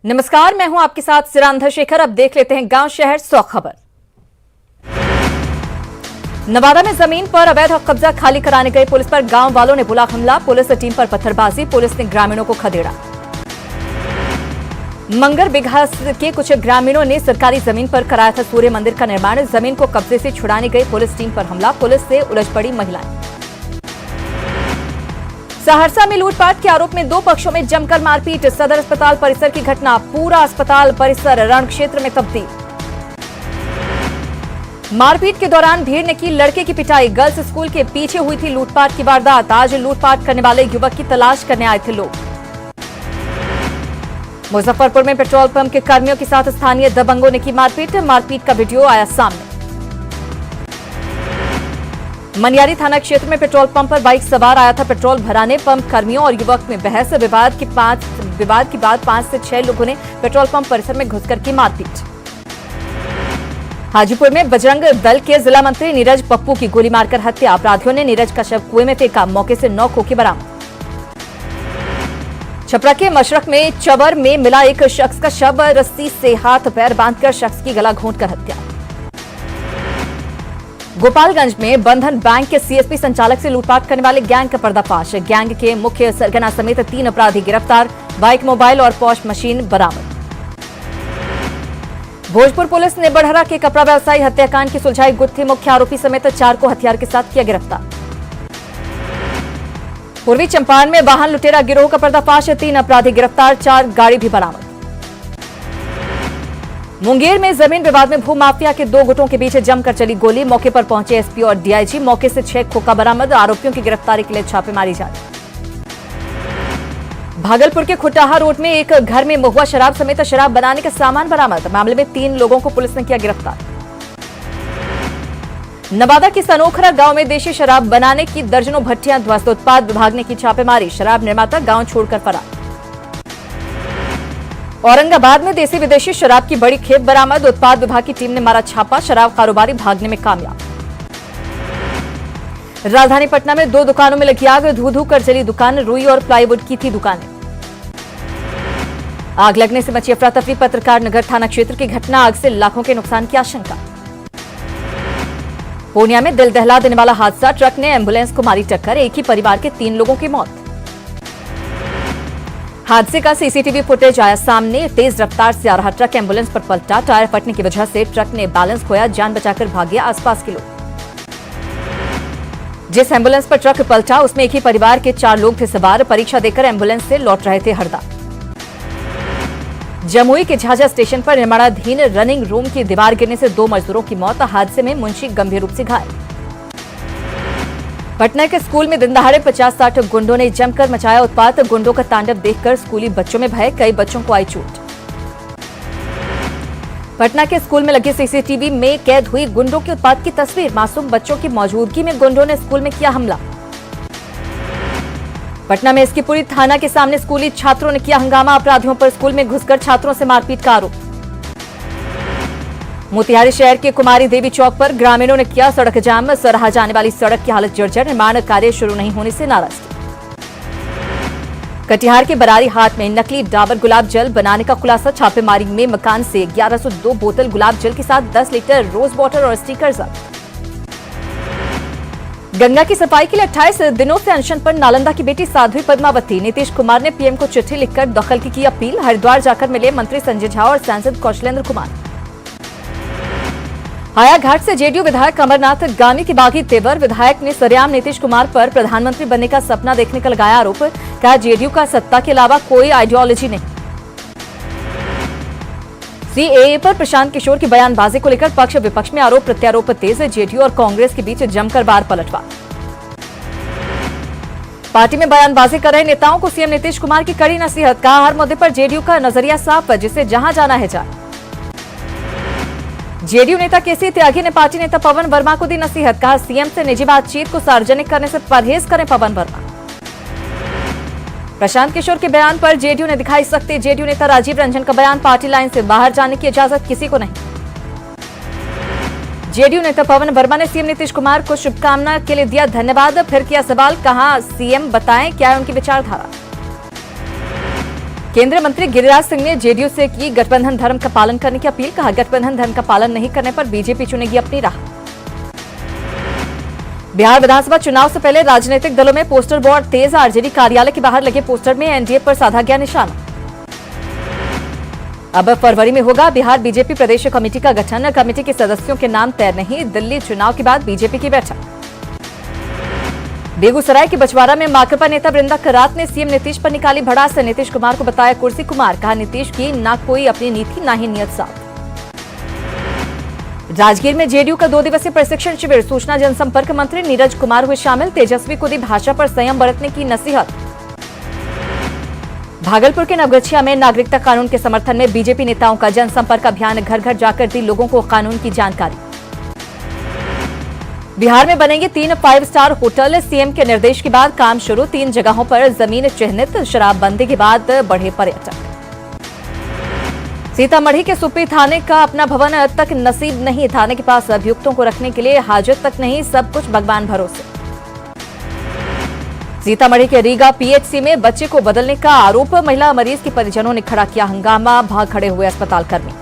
नमस्कार, मैं हूं आपके साथ सिरांधा शेखर। अब देख लेते हैं गांव शहर 100 खबर। नवादा में जमीन पर अवैध कब्जा खाली कराने गए पुलिस पर गांव वालों ने बोला हमला। पुलिस टीम पर पत्थरबाजी, पुलिस ने ग्रामीणों को खदेड़ा। मंगर बिघा के कुछ ग्रामीणों ने सरकारी जमीन पर कराया था सूर्य मंदिर का निर्माण। जमीन को कब्जे से छुड़ाने गई पुलिस टीम पर हमला, पुलिस से उलझ पड़ी महिलाएं। सहरसा में लूटपाट के आरोप में दो पक्षों में जमकर मारपीट, सदर अस्पताल परिसर की घटना, पूरा अस्पताल परिसर रण क्षेत्र में तब्दील। मारपीट के दौरान भीड़ ने की लड़के की पिटाई, गर्ल्स स्कूल के पीछे हुई थी लूटपाट की वारदात। आज लूटपाट करने वाले युवक की तलाश करने आए थे लोग। मुजफ्फरपुर में पेट्रोल पंप के कर्मियों के साथ स्थानीय दबंगों ने की मारपीट, मारपीट का वीडियो आया सामने। मनियारी थाना क्षेत्र में पेट्रोल पंप पर बाइक सवार आया था पेट्रोल भराने। पंप कर्मियों और युवक में बहस, विवाद के बाद 5 से 6 लोगों ने पेट्रोल पंप परिसर में घुसकर की मारपीट। हाजीपुर में बजरंग दल के जिला मंत्री नीरज पप्पू की गोली मारकर हत्या, अपराधियों ने नीरज का शव कुएं में फेंका, मौके से 9 खोखे बरामद। छपरा के मशरक में चवर में मिला एक शख्स का शव, रस्सी से हाथ पैर बांधकर शख्स की गला घोंटकर हत्या। गोपालगंज में बंधन बैंक के सीएसपी संचालक से लूटपाट करने वाले गैंग का पर्दाफाश, गैंग के मुख्य सरगना समेत 3 अपराधी गिरफ्तार, बाइक, मोबाइल और पॉश मशीन बरामद। भोजपुर पुलिस ने बड़हरा के कपड़ा व्यवसायी हत्याकांड की सुलझाई गुत्थी, मुख्य आरोपी समेत 4 को हथियार के साथ किया गिरफ्तार। पूर्वी चंपारण में वाहन लुटेरा गिरोह का पर्दाफाश, 3 अपराधी गिरफ्तार, 4 गाड़ी भी बरामद। मुंगेर में जमीन विवाद में भूमाफिया के 2 गुटों के बीच जमकर चली गोली, मौके पर पहुंचे एसपी और डीआईजी, मौके से 6 खोखा बरामद, आरोपियों की गिरफ्तारी के लिए छापेमारी जारी। भागलपुर के खुटाहा रोड में एक घर में महुआ शराब समेत शराब बनाने का सामान बरामद, मामले में 3 लोगों को पुलिस ने किया गिरफ्तार। नवादा के सनोखरा गांव में देशी शराब बनाने की दर्जनों भट्टियां ध्वस्त, उत्पाद विभाग ने की छापेमारी, शराब निर्माता गांव छोड़कर फरार। औरंगाबाद में देसी विदेशी शराब की बड़ी खेप बरामद, उत्पाद विभाग की टीम ने मारा छापा, शराब कारोबारी भागने में कामयाब। राजधानी पटना में 2 दुकानों में लगी आग, धू-धू कर जली दुकान, रुई और प्लाईवुड की थी दुकानें। आग लगने से मची अफरा तफरी, पत्रकार नगर थाना क्षेत्र की घटना, आग से लाखों के नुकसान की आशंका। पूर्णिया में दिल दहला देने वाला हादसा, ट्रक ने एम्बुलेंस को मारी टक्कर, एक ही परिवार के 3 लोगों की मौत। हादसे का सीसीटीवी फुटेज आया सामने, तेज रफ्तार से आ रहा ट्रक एम्बुलेंस पर पलटा, टायर फटने की वजह से ट्रक ने बैलेंस खोया, जान बचाकर भाग गया आसपास के लोग। जिस एम्बुलेंस पर ट्रक पलटा उसमें एक ही परिवार के 4 लोग थे सवार, परीक्षा देकर एम्बुलेंस से लौट रहे थे हरदा। जमुई के झाझा स्टेशन पर निर्माणाधीन रनिंग रूम की दीवार गिरने से 2 मजदूरों की मौत, हादसे में मुंशी गंभीर रूप से घायल। पटना के स्कूल में दिनदहाड़े 50-60 गुंडों ने जमकर मचाया उत्पात, गुंडों का तांडव देखकर स्कूली बच्चों में भय, कई बच्चों को आई चोट। पटना के स्कूल में लगे सीसीटीवी में कैद हुई गुंडों के उत्पात की तस्वीर, मासूम बच्चों की मौजूदगी में गुंडों ने स्कूल में किया हमला। पटना में इसकीपुरी थाना के सामने स्कूली छात्रों ने किया हंगामा, अपराधियों पर स्कूल में घुसकर छात्रों से मारपीट का आरोप। मोतिहारी शहर के कुमारी देवी चौक पर ग्रामीणों ने किया सड़क जाम, सराहा जाने वाली सड़क की हालत जर्जर, निर्माण कार्य शुरू नहीं होने से नाराजगी। कटिहार के बरारी हाट में नकली डाबर गुलाब जल बनाने का खुलासा, छापेमारी में मकान से 1102 बोतल गुलाब जल के साथ 10 लीटर रोज वाटर और स्टिकर जब्त। गंगा की सफाई के लिए 28 दिनों से अनशन पर नालंदा की बेटी साध्वी पद्मावती, नीतीश कुमार ने पीएम को चिट्ठी लिखकर दखल की अपील, हरिद्वार जाकर मिले मंत्री संजय झा और सांसद कौशलेंद्र कुमार। हायाघाट से जेडीयू विधायक अमरनाथ गामी के बागी तेवर, विधायक ने सरेआम नीतीश कुमार पर प्रधानमंत्री बनने का सपना देखने का लगाया आरोप, कहा जेडीयू का सत्ता के अलावा कोई आइडियोलॉजी नहीं। सीएए पर प्रशांत किशोर की बयानबाजी को लेकर पक्ष विपक्ष में आरोप प्रत्यारोप तेज, जेडीयू और कांग्रेस के बीच जमकर वार पलटवार। पार्टी में बयानबाजी कर रहे नेताओं को सीएम नीतीश कुमार की कड़ी नसीहत, कहा हर मुद्दे पर जेडीयू का नजरिया साफ, जिसे जहां जाना है जाए। जेडीयू नेता केसी त्यागी ने पार्टी नेता पवन वर्मा को दी नसीहत, कहा सीएम से निजी बातचीत को सार्वजनिक करने से परहेज करें पवन वर्मा। प्रशांत किशोर के बयान पर जेडीयू ने दिखाई सख्ती, जेडीयू नेता राजीव रंजन का बयान, पार्टी लाइन से बाहर जाने की इजाजत किसी को नहीं। जेडीयू नेता पवन वर्मा ने सीएम नीतीश कुमार को शुभकामना के लिए दिया धन्यवाद, फिर किया सवाल, कहा सीएम बताएं क्या है उनकी विचारधारा। केंद्रीय मंत्री गिरिराज सिंह ने जेडीयू से की गठबंधन धर्म का पालन करने की अपील। कहा, गठबंधन धर्म का पालन नहीं करने पर बीजेपी चुनेगी अपनी राह। बिहार विधानसभा चुनाव से पहले राजनीतिक दलों में पोस्टर बोर्ड तेज। आरजेडी कार्यालय के बाहर लगे पोस्टर में एनडीए पर साधा गया निशाना। अब फरवरी में होगा बिहार बीजेपी प्रदेश कमेटी का गठन। कमेटी के सदस्यों के नाम तय नहीं। दिल्ली चुनाव के बाद बीजेपी की बैठक। बेगूसराय के बछवाड़ा में माकपा नेता वृंदा करात ने सीएम नीतीश पर निकाली भड़ास। नीतीश कुमार को बताया कुर्सी कुमार। कहा, नीतीश की ना कोई अपनी नीति ना ही नियत साफ। राजगीर में जेडीयू का 2 दिवसीय प्रशिक्षण शिविर। सूचना जनसंपर्क मंत्री नीरज कुमार हुए शामिल। तेजस्वी को दी भाषा पर संयम बरतने की नसीहत। भागलपुर के नवगछिया में नागरिकता कानून के समर्थन में बीजेपी नेताओं का जनसंपर्क अभियान। घर घर जाकर दी लोगों को कानून की जानकारी। बिहार में बनेंगे 3 5 स्टार होटल। सीएम के निर्देश के बाद काम शुरू। 3 जगहों पर जमीन चिन्हित। शराबबंदी के बाद बढ़े पर्यटक। सीतामढ़ी के सुप्पी थाने का अपना भवन तक नसीब नहीं। थाने के पास अभियुक्तों को रखने के लिए हाजत तक नहीं। सब कुछ भगवान भरोसे। सीतामढ़ी के रीगा पीएचसी में बच्चे को बदलने का आरोप। महिला मरीज के परिजनों ने खड़ा किया हंगामा। भाग खड़े हुए अस्पताल कर्मी।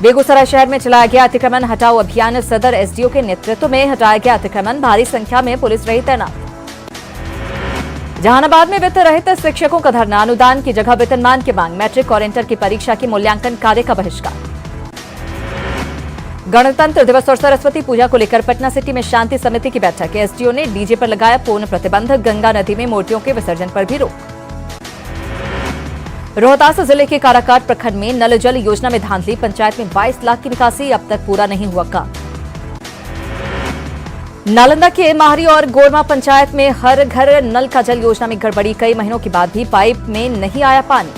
बेगूसराय शहर में चलाया गया अतिक्रमण हटाओ अभियान। सदर एसडीओ के नेतृत्व में हटाया गया अतिक्रमण। भारी संख्या में पुलिस रही तैनात। जहानाबाद में वित्त रहित शिक्षकों का धरना। अनुदान की जगह वेतनमान की मांग। मैट्रिक और इंटर की परीक्षा की मूल्यांकन कार्य का बहिष्कार। गणतंत्र दिवस और सरस्वती पूजा को लेकर पटना सिटी में शांति समिति की बैठक। एसडीओ ने डीजे पर लगाया पूर्ण प्रतिबंध। गंगा नदी में मूर्तियों के विसर्जन पर भी रोक। रोहतास जिले के काराकाट प्रखंड में नल जल योजना में धांधली। पंचायत में 22 लाख की निकासी। अब तक पूरा नहीं हुआ काम। नालंदा के माहरी और गोरमा पंचायत में हर घर नल का जल योजना में गड़बड़ी। कई महीनों के बाद भी पाइप में नहीं आया पानी।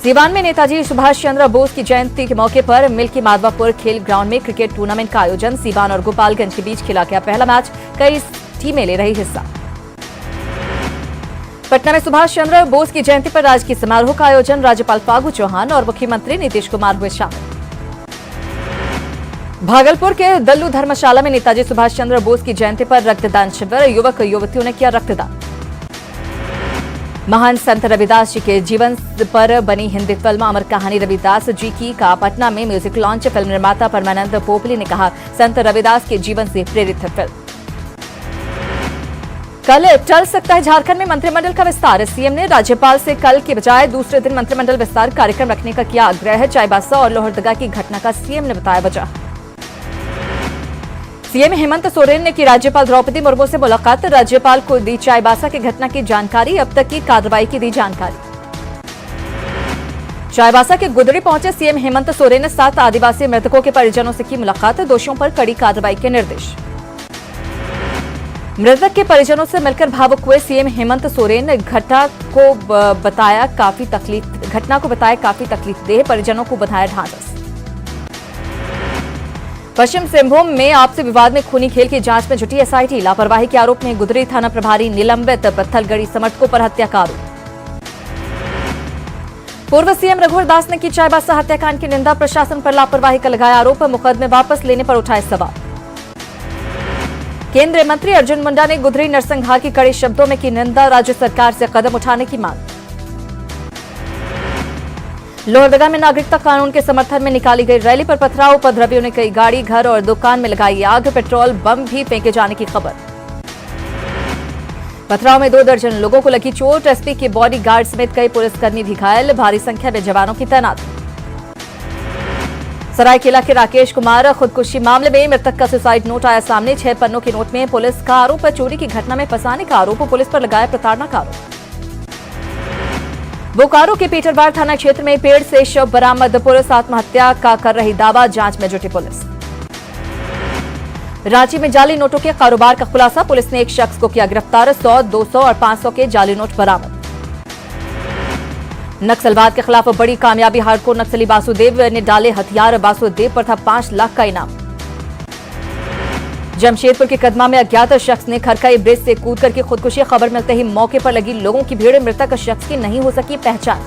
सीवान में नेताजी सुभाष चंद्र बोस की जयंती के मौके पर मिल्की माधवापुर खेल ग्राउंड में क्रिकेट टूर्नामेंट का आयोजन। सीवान और गोपालगंज के बीच खेला गया पहला मैच। कई टीमें ले रही हिस्सा। पटना में सुभाष चंद्र बोस की जयंती पर राजकीय समारोह का आयोजन। राज्यपाल फागू चौहान और मुख्यमंत्री नीतीश कुमार हुए शामिल। भागलपुर के दल्लू धर्मशाला में नेताजी सुभाष चंद्र बोस की जयंती पर रक्तदान शिविर। युवक युवतियों ने किया रक्तदान। महान संत रविदास जी के जीवन पर बनी हिंदी फिल्म अमर कहानी रविदास जी की का पटना में म्यूजिक लॉन्च। फिल्म निर्माता परमानंद पोपली ने कहा, संत रविदास के जीवन से प्रेरित है फिल्म। कल चल सकता है झारखंड में मंत्रिमंडल का विस्तार। सीएम ने राज्यपाल से कल के बजाय दूसरे दिन मंत्रिमंडल विस्तार कार्यक्रम रखने का किया आग्रह। चाईबासा और लोहरदगा की घटना का सीएम ने बताया वजह। सीएम हेमंत सोरेन ने की राज्यपाल द्रौपदी मुर्मू से मुलाकात। राज्यपाल को दी चाईबासा की घटना की जानकारी। अब तक की कार्रवाई की दी जानकारी। चाईबासा के गुदड़ी पहुंचे सीएम हेमंत सोरेन ने 7 आदिवासी मृतकों के परिजनों से की मुलाकात। दोषियों पर कड़ी कार्रवाई के निर्देश। मृतक के परिजनों से मिलकर भावुक हुए सीएम हेमंत सोरेन। घटना को बताया काफी तकलीफदेह। परिजनों को बधाया ढांढस। पश्चिम सिंहभूम में आपसी विवाद में खूनी खेल की जांच में जुटी एसआईटी। लापरवाही के आरोप में गुदरी थाना प्रभारी निलंबित। पत्थलगढ़ी समर्थकों पर हत्या का आरोप। पूर्व सीएम रघुवर दास ने की चाईबासा हत्याकांड की निंदा। प्रशासन पर लापरवाही का लगाया आरोप। मुकदमे वापस लेने पर उठाए सवाल। केंद्रीय मंत्री अर्जुन मुंडा ने गुदरी नरसंहार की कड़े शब्दों में की निंदा। राज्य सरकार से कदम उठाने की मांग। लोहरदगा में नागरिकता कानून के समर्थन में निकाली गई रैली पर पथराव। उपद्रवियों ने कई गाड़ी, घर और दुकान में लगाई आग। पेट्रोल बम भी फेंके जाने की खबर। पथराव में 2 दर्जन लोगों को लगी चोट। एसपी के बॉडीगार्ड समेत कई पुलिसकर्मी भी घायल। भारी संख्या में जवानों की तैनाती। सरायकेला के राकेश कुमार खुदकुशी मामले में मृतक का सुसाइड नोट आया सामने। 6 पन्नों के नोट में पुलिस का आरोप। चोरी की घटना में फंसाने का आरोप। पुलिस पर लगाया प्रताड़ना का आरोप। बोकारो के पीटरवार थाना क्षेत्र में पेड़ से शव बरामद। पुलिस आत्महत्या का कर रही दावा। जांच में जुटी पुलिस। रांची में जाली नोटों के कारोबार का खुलासा। पुलिस ने एक शख्स को किया गिरफ्तार। 100, 200 और 500 के जाली नोट बरामद। नक्सलवाद के खिलाफ बड़ी कामयाबी। हार्डकोर नक्सली वासुदेव ने डाले हथियार। वासुदेव पर था 5 लाख का इनाम। जमशेदपुर के कदमा में अज्ञात शख्स ने खरकाई ब्रिज से कूद करके खुदकुशी। खबर मिलते ही मौके पर लगी लोगों की भीड़। मृतक शख्स की नहीं हो सकी पहचान।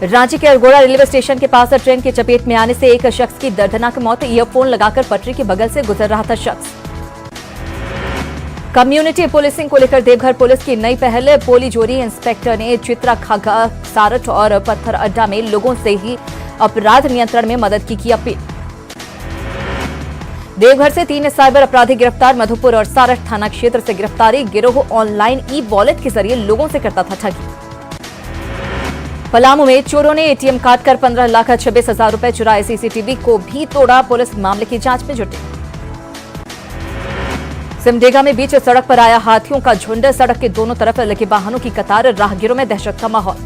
रांची के अरगोड़ा रेलवे स्टेशन के पास ट्रेन की चपेट में आने से एक शख्स की दर्दनाक मौत। ईयरफोन लगाकर पटरी के बगल से गुजर रहा था शख्स। कम्युनिटी पुलिसिंग को लेकर देवघर पुलिस की नई पहल। पोली जोरी इंस्पेक्टर ने चित्रा खागा सारठ और पत्थर अड्डा में लोगों से ही अपराध नियंत्रण में मदद की अपील। देवघर से 3 साइबर अपराधी गिरफ्तार। मधुपुर और सारठ थाना क्षेत्र से गिरफ्तारी। गिरोह ऑनलाइन ई वॉलेट के जरिए लोगों से करता था ठगी। पलामू में चोरों ने एटीएम काटकर 15,26,000 रुपए चुराए। सीसीटीवी को भी तोड़ा। पुलिस मामले की जांच में जुटी। सिमडेगा में बीच सड़क पर आया हाथियों का झुंड। सड़क के दोनों तरफ लगे वाहनों की कतार। राहगीरों में दहशत का माहौल।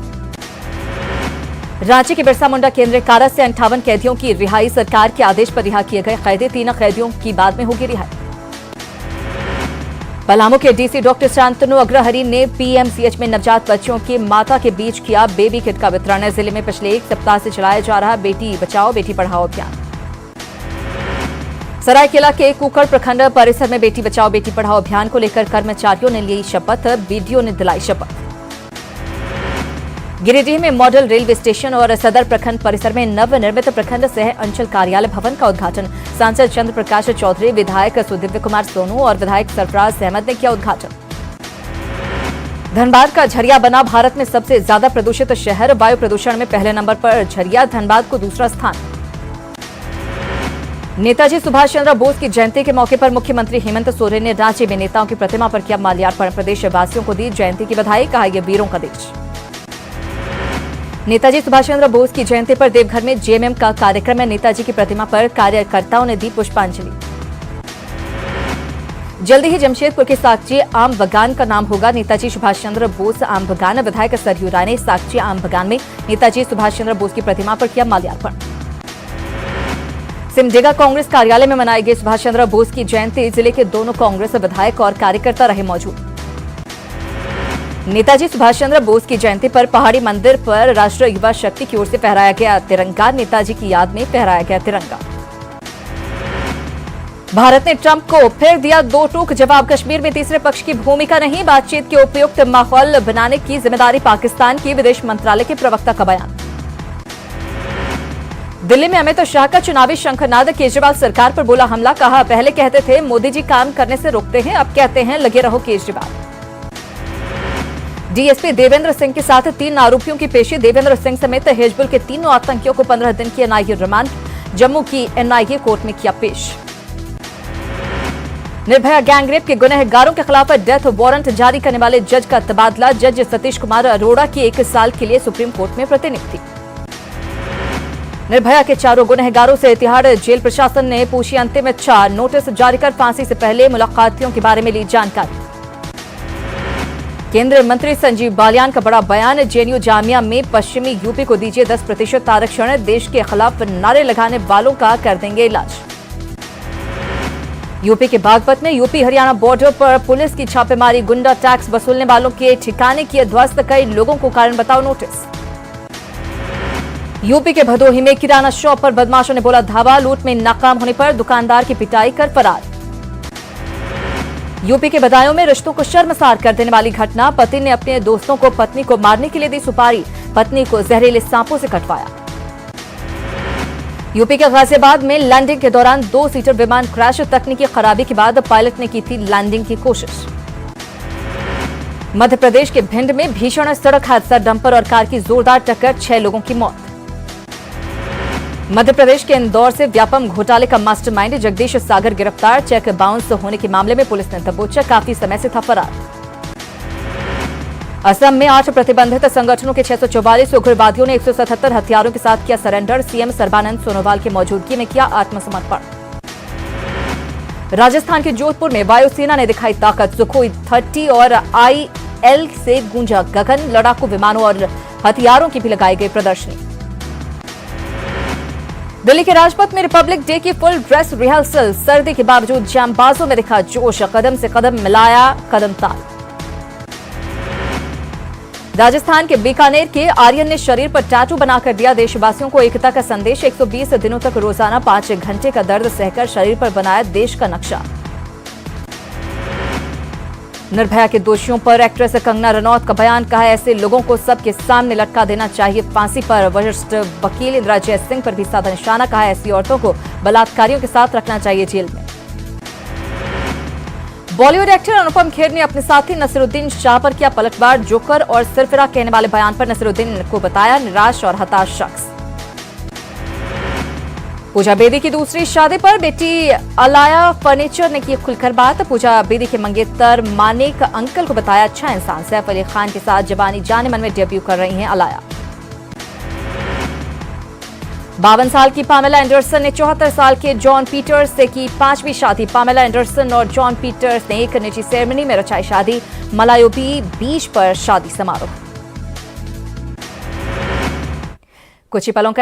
रांची के बिरसा मुंडा केंद्रीय कारा से 58 कैदियों की रिहाई। सरकार के आदेश पर रिहा किए गए कैदी। 3 कैदियों की बाद में होगी रिहाई। पलामू के डीसी डॉक्टर शांतनु अग्रहरि ने पीएमसीएच में नवजात बच्चों की माता के बीच किया बेबी किट का वितरण। जिले में पिछले 1 सप्ताह से चलाया जा रहा बेटी बचाओ बेटी पढ़ाओ अभियान। सरायकेला के कुकड़ प्रखंड परिसर में बेटी बचाओ बेटी पढ़ाओ अभियान को लेकर कर्मचारियों ने ली शपथ। बीडीओ ने दिलाई शपथ। गिरिडीह में मॉडल रेलवे स्टेशन और सदर प्रखंड परिसर में नवनिर्मित प्रखंड सह अंचल कार्यालय भवन का उद्घाटन। सांसद चंद्र प्रकाश चौधरी, विधायक सुदिव्य कुमार सोनू और विधायक सरफराज अहमद ने किया उद्घाटन। धनबाद का झरिया बना भारत में सबसे ज्यादा प्रदूषित शहर। वायु प्रदूषण में पहले नंबर पर झरिया, धनबाद को दूसरा स्थान। नेताजी सुभाष चंद्र बोस की जयंती के मौके पर मुख्यमंत्री हेमंत सोरेन ने रांची में नेताओं की प्रतिमा पर किया माल्यार्पण। प्रदेश वासियों को दी जयंती की बधाई। कहा यह वीरों का देश। नेताजी सुभाष चंद्र बोस की जयंती पर देवघर में जेएमएम का कार्यक्रम है। नेताजी की प्रतिमा पर कार्यकर्ताओं ने दी पुष्पांजलि। जल्दी ही जमशेदपुर के साकची आम बगान का नाम होगा नेताजी सुभाष चंद्र बोस आम बगान। विधायक सरयू राय ने साकची आम बगान में नेताजी सुभाष चंद्र बोस की प्रतिमा पर किया माल्यार्पण। सिमडेगा कांग्रेस कार्यालय में मनाई गई सुभाष चंद्र बोस की जयंती। जिले के दोनों कांग्रेस विधायक और कार्यकर्ता रहे मौजूद। नेताजी सुभाष चंद्र बोस की जयंती पर पहाड़ी मंदिर पर राष्ट्रीय युवा शक्ति की ओर से फहराया गया तिरंगा। नेताजी की याद में फहराया गया तिरंगा। भारत ने ट्रंप को फिर दिया 2 टूक जवाब। कश्मीर में तीसरे पक्ष की भूमिका नहीं। बातचीत के उपयुक्त माहौल बनाने की जिम्मेदारी पाकिस्तान की। विदेश मंत्रालय के प्रवक्ता का बयान। दिल्ली में अमित शाह का चुनावी शंखनाद। केजरीवाल सरकार पर बोला हमला। कहा पहले कहते थे मोदी जी काम करने से रोकते हैं, अब कहते हैं लगे रहो केजरीवाल। डीएसपी देवेंद्र सिंह के साथ 3 आरोपियों की पेशी। देवेंद्र सिंह समेत हिजबुल के 3 आतंकियों को 15 दिन की एनआईए रिमांड। जम्मू की एनआईए कोर्ट में किया पेश। निर्भया गैंगरेप के गुनहगारों के खिलाफ डेथ वारंट जारी करने वाले जज का तबादला। जज सतीश कुमार अरोड़ा की 1 साल के लिए सुप्रीम कोर्ट में प्रतिनियुक्ति। निर्भया के 4 गुनहगारों से तिहाड़ जेल प्रशासन ने पूछी अंतिम इच्छा। नोटिस जारी कर फांसी से पहले मुलाकातियों के बारे में ली जानकारी। केंद्रीय मंत्री संजीव बालियान का बड़ा बयान। जेएनयू जामिया में पश्चिमी यूपी को दीजिए 10% आरक्षण। देश के खिलाफ नारे लगाने वालों का कर देंगे इलाज। यूपी के बागपत में यूपी हरियाणा बॉर्डर पर पुलिस की छापेमारी। गुंडा टैक्स वसूलने वालों के ठिकाने किए ध्वस्त। कई लोगों को कारण बताओ नोटिस। यूपी के भदोही में किराना शॉप पर बदमाशों ने बोला धावा। लूट में नाकाम होने पर दुकानदार की पिटाई कर फरार। यूपी के बदायूं में रिश्तों को शर्मसार कर देने वाली घटना। पति ने अपने दोस्तों को पत्नी को मारने के लिए दी सुपारी। पत्नी को जहरीले सांपों से कटवाया। यूपी के गाजियाबाद में लैंडिंग के दौरान 2 सीटर विमान क्रैश। तकनीकी खराबी के बाद पायलट ने की थी लैंडिंग की कोशिश। मध्य प्रदेश के भिंड में भीषण सड़क हादसा। डंपर और कार की जोरदार टक्कर, 6 लोगों की मौत। मध्य प्रदेश के इंदौर से व्यापम घोटाले का मास्टरमाइंड जगदीश सागर गिरफ्तार। चेक बाउंस होने के मामले में पुलिस ने दबोचा। काफी समय से था फरार। असम में 8 प्रतिबंधित संगठनों के 644 उग्रवादियों ने 177 हथियारों के साथ किया सरेंडर। सीएम सर्बानंद सोनोवाल की मौजूदगी में किया आत्मसमर्पण। राजस्थान के जोधपुर में वायुसेना ने दिखाई ताकत। सुखोई 30 और IL से गूंजा गगन। लड़ाकू विमानों और हथियारों की भी लगाई गई प्रदर्शनी। दिल्ली के राजपथ में रिपब्लिक डे की फुल ड्रेस रिहर्सल। सर्दी के बावजूद जामबाजों में दिखा जोश। कदम से कदम मिलाया कदम ताल। राजस्थान के बीकानेर के आर्यन ने शरीर पर टैटू बनाकर दिया देशवासियों को एकता का संदेश। 120 दिनों तक रोजाना 5 घंटे का दर्द सहकर शरीर पर बनाया देश का नक्शा। निर्भया के दोषियों पर एक्ट्रेस कंगना रनौत का बयान। कहा ऐसे लोगों को सबके सामने लटका देना चाहिए फांसी पर। वरिष्ठ वकील इंदिरा जय सिंह पर भी साधा निशाना। कहा ऐसी औरतों को बलात्कारियों के साथ रखना चाहिए जेल में। बॉलीवुड एक्टर अनुपम खेर ने अपने साथी नसीरुद्दीन शाह पर किया पलटवार। जोकर और सिरफिरा कहने वाले बयान पर नसीरुद्दीन को बताया निराश और हताश शख्स। पूजा बेदी की दूसरी शादी पर बेटी अलाया फर्नीचर ने की खुलकर बात। पूजा बेदी के मंगेतर मानेक अंकल को बताया अच्छा इंसान। सैफ अली खान के साथ जवानी जाने मन में डेब्यू कर रही हैं अलाया। 52 साल की पामेला एंडरसन ने 74 साल के जॉन पीटर्स से की 5वीं शादी। पामेला एंडरसन और जॉन पीटर्स ने एक निजी सेरेमनी में रचाई शादी। मलायोबी बीच पर शादी समारोह। कुछ ही पलों का